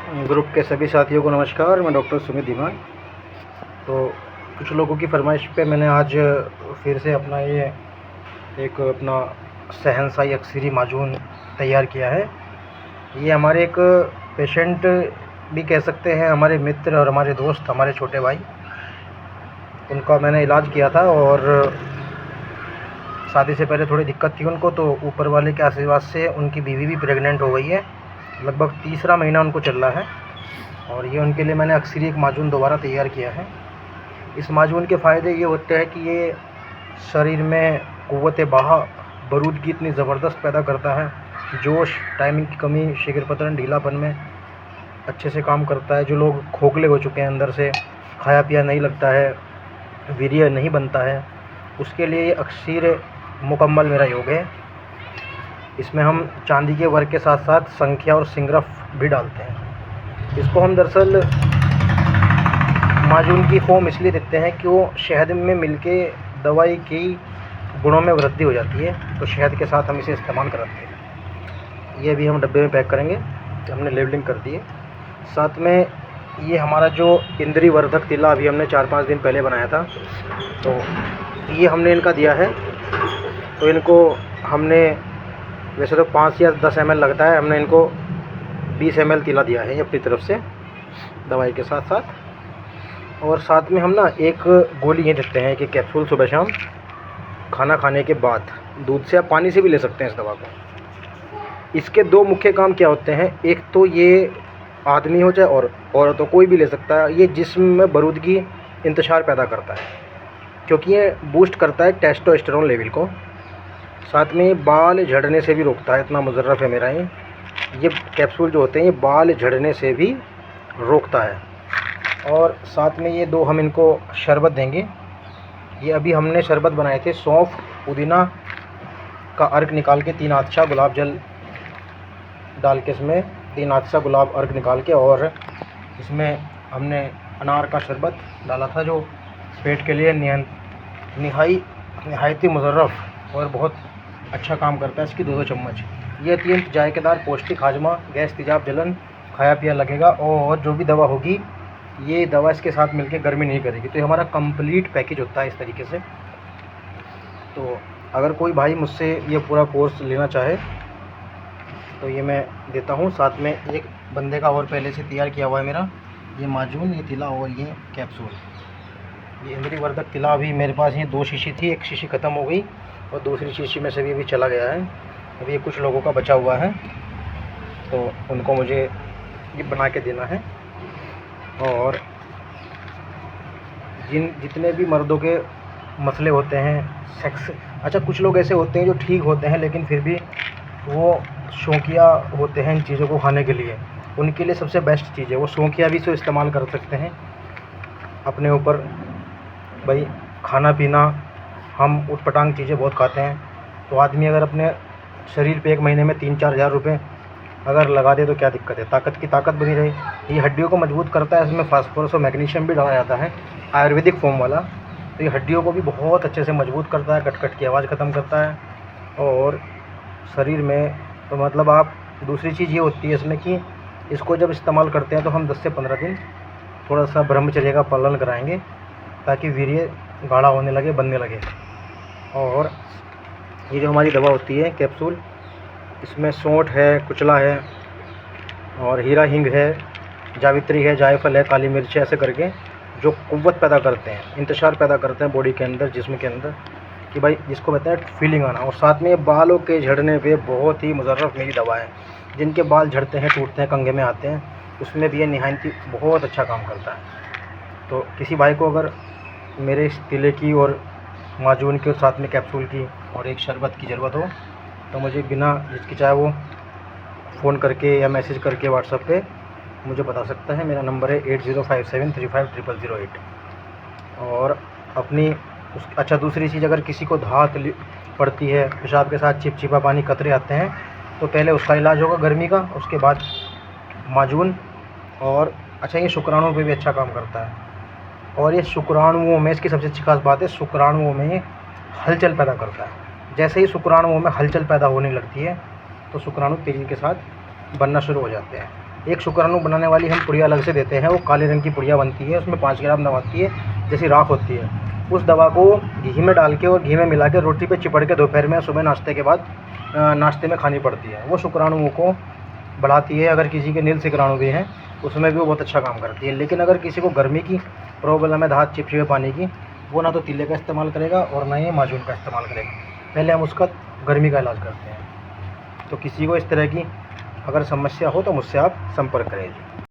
Group के सभी साथियों को नमस्कार। मैं डॉक्टर सुमित धीमान। तो कुछ लोगों की फरमाइश पे मैंने आज फिर से अपना ये एक अपना शहंशाही अक्सरी माजून तैयार किया है। ये हमारे एक पेशेंट भी कह सकते हैं, हमारे मित्र और हमारे दोस्त, हमारे छोटे भाई, उनका मैंने इलाज किया था और शादी से पहले थोड़ी दिक्कत थी उनको, तो ऊपर वाले के आशीर्वाद से उनकी बीवी भी प्रेग्नेंट हो गई है। लगभग तीसरा महीना उनको चल रहा है और ये उनके लिए मैंने अक्सरी एक माजून दोबारा तैयार किया है। इस माजून के फ़ायदे ये होते हैं कि ये शरीर में क़ुव्वत बाहा बरूदगी इतनी ज़बरदस्त पैदा करता है, जोश, टाइमिंग की कमी, शीघ्रपतन, ढीलापन में अच्छे से काम करता है। जो लोग खोखले हो चुके हैं, अंदर से खाया पिया नहीं लगता है, वीर्य नहीं बनता है, उसके लिए ये अक्सर मुकम्मल मेरा योग है। इसमें हम चांदी के वर्क के साथ साथ संख्या और सिंगरफ भी डालते हैं। इसको हम दरअसल माजून की फॉर्म इसलिए देते हैं कि वो शहद में मिलके दवाई की गुणों में वृद्धि हो जाती है, तो शहद के साथ हम इसे इस्तेमाल कराते हैं। ये भी हम डब्बे में पैक करेंगे, तो हमने लेबलिंग कर दी है। साथ में ये हमारा जो इंद्री वर्धक तिला अभी हमने 4-5 दिन पहले बनाया था, तो ये हमने इनका दिया है। तो इनको हमने वैसे तो 5 या 10 ml लगता है, हमने इनको 20 ml तिला दिया है अपनी तरफ से दवाई के साथ साथ। और साथ में हम ना एक गोली ये देते हैं कि कैप्सूल सुबह शाम खाना खाने के बाद, दूध से या पानी से भी ले सकते हैं इस दवा को। इसके 2 मुख्य काम क्या होते हैं। एक तो ये आदमी हो चाहे औरत हो, कोई भी ले सकता है। ये जिस्म में बारूदगी इंतशार पैदा करता है क्योंकि ये बूस्ट करता है टेस्टोस्टेरोन लेवल को। साथ में बाल झड़ने से भी रोकता है, इतना मुजर्रफ है मेरा ये कैप्सूल जो होते हैं ये बाल झड़ने से भी रोकता है। और साथ में ये 2 हम इनको शरबत देंगे। ये अभी हमने शरबत बनाए थे, सौंफ पुदीना का अर्क निकाल के 3 आदशा गुलाब जल डाल के, इसमें 3 आदशा गुलाब अर्क निकाल के, और इसमें हमने अनार का शरबत डाला था जो पेट के लिए निहायती मुजर्रफ और बहुत अच्छा काम करता है। इसकी 2-2 चम्मच। ये अत्यंत जायकेदार, पौष्टिक, हाजमा, गैस, तेजाब, जलन, खाया पिया लगेगा। और जो भी दवा होगी, ये दवा इसके साथ मिलके गर्मी नहीं करेगी। तो ये हमारा कंप्लीट पैकेज होता है इस तरीके से। तो अगर कोई भाई मुझसे ये पूरा कोर्स लेना चाहे तो ये मैं देता हूँ। साथ में एक बंदे का और पहले से तैयार किया हुआ है मेरा ये माजून, ये तिला और ये कैप्सूल। ये इंद्री वर्धक तिला अभी मेरे पास ये 2 शीशी थी, एक शीशी ख़त्म हो गई और दूसरी शीशी में से भी अभी चला गया है। अभी ये कुछ लोगों का बचा हुआ है, तो उनको मुझे ये बना के देना है। और जितने भी मर्दों के मसले होते हैं, सेक्स, अच्छा कुछ लोग ऐसे होते हैं जो ठीक होते हैं लेकिन फिर भी वो शौकिया होते हैं इन चीज़ों को खाने के लिए, उनके लिए सबसे बेस्ट चीज़ है वो शौकिया भी इसे इस्तेमाल कर सकते हैं अपने ऊपर। भाई खाना पीना हम उटपटांग चीज़ें बहुत खाते हैं, तो आदमी अगर अपने शरीर पे 1 महीने में 3-4 हज़ार रुपये अगर लगा दे तो क्या दिक्कत है। ताकत की ताकत बनी रहे। ये हड्डियों को मजबूत करता है, इसमें फास्फोरस और मैग्नीशियम भी डाला जाता है, आयुर्वेदिक फॉर्म वाला। तो ये हड्डियों को भी बहुत अच्छे से मजबूत करता है, कट की आवाज़ ख़त्म करता है। और शरीर में तो मतलब आप, दूसरी चीज़ ये होती है इसमें कि इसको जब इस्तेमाल करते हैं तो हम 10 से 15 दिन थोड़ा सा ब्रह्मचर्य का पालन कराएंगे ताकि वीर्य गाढ़ा होने लगे, बनने लगे। और ये जो हमारी दवा होती है कैप्सूल, इसमें सौंठ है, कुचला है और हीरा हींग है, जावित्री है, जायफल है, काली मिर्च है, ऐसे करके जो क़ुव्वत पैदा करते हैं, इंतशार पैदा करते हैं बॉडी के अंदर, जिस्म के अंदर, कि भाई जिसको कहते हैं फीलिंग आना। और साथ में बालों के झड़ने पे बहुत ही मुजर्रफ मेरी दवा है। जिनके बाल झड़ते हैं, टूटते हैं, कंघे में आते हैं, उसमें भी ये निहायती बहुत अच्छा काम करता है। तो किसी भाई को अगर मेरे इस तिले की और माजून के साथ में कैप्सूल की और एक शरबत की ज़रूरत हो तो मुझे बिना हिचकिचाए वो फ़ोन करके या मैसेज करके व्हाट्सएप पे मुझे बता सकता है। मेरा नंबर है 8057350008। और अपनी अच्छा दूसरी चीज़, अगर किसी को धात पड़ती है, पेशाब के साथ चिपचिपा पानी, कतरे आते हैं, तो पहले उसका इलाज होगा गर्मी का, उसके बाद माजून। और अच्छा ये शुक्राणुओं पे भी अच्छा काम करता है। और ये शुक्राणुओं में, इसकी सबसे अच्छी खास बात है, शुक्राणुओं में हलचल पैदा करता है। जैसे ही शुक्राणुओं में हलचल पैदा होने लगती है तो शुक्राणु तेज़ी के साथ बनना शुरू हो जाते हैं। एक शुक्राणु बनाने वाली हम पुड़िया अलग से देते हैं, वो काले रंग की पुड़िया बनती है, उसमें 5 ग्राम दवा आती है, जैसी राख होती है। उस दवा को घी में डाल के और घी में मिला के रोटी पे चिपड़ के दोपहर में सुबह नाश्ते के बाद नाश्ते में खानी पड़ती है। वो शुक्राणुओं को बढ़ाती है। अगर किसी के नील शुक्राणु भी हैं उसमें भी वो बहुत अच्छा काम करती है। लेकिन अगर किसी को गर्मी की प्रॉब्लम है, दाँत चिपचिपे पानी की, वो ना तो तीले का इस्तेमाल करेगा और ना ही माजून का इस्तेमाल करेगा। पहले हम उसका गर्मी का इलाज करते हैं। तो किसी को इस तरह की अगर समस्या हो तो मुझसे आप संपर्क करें।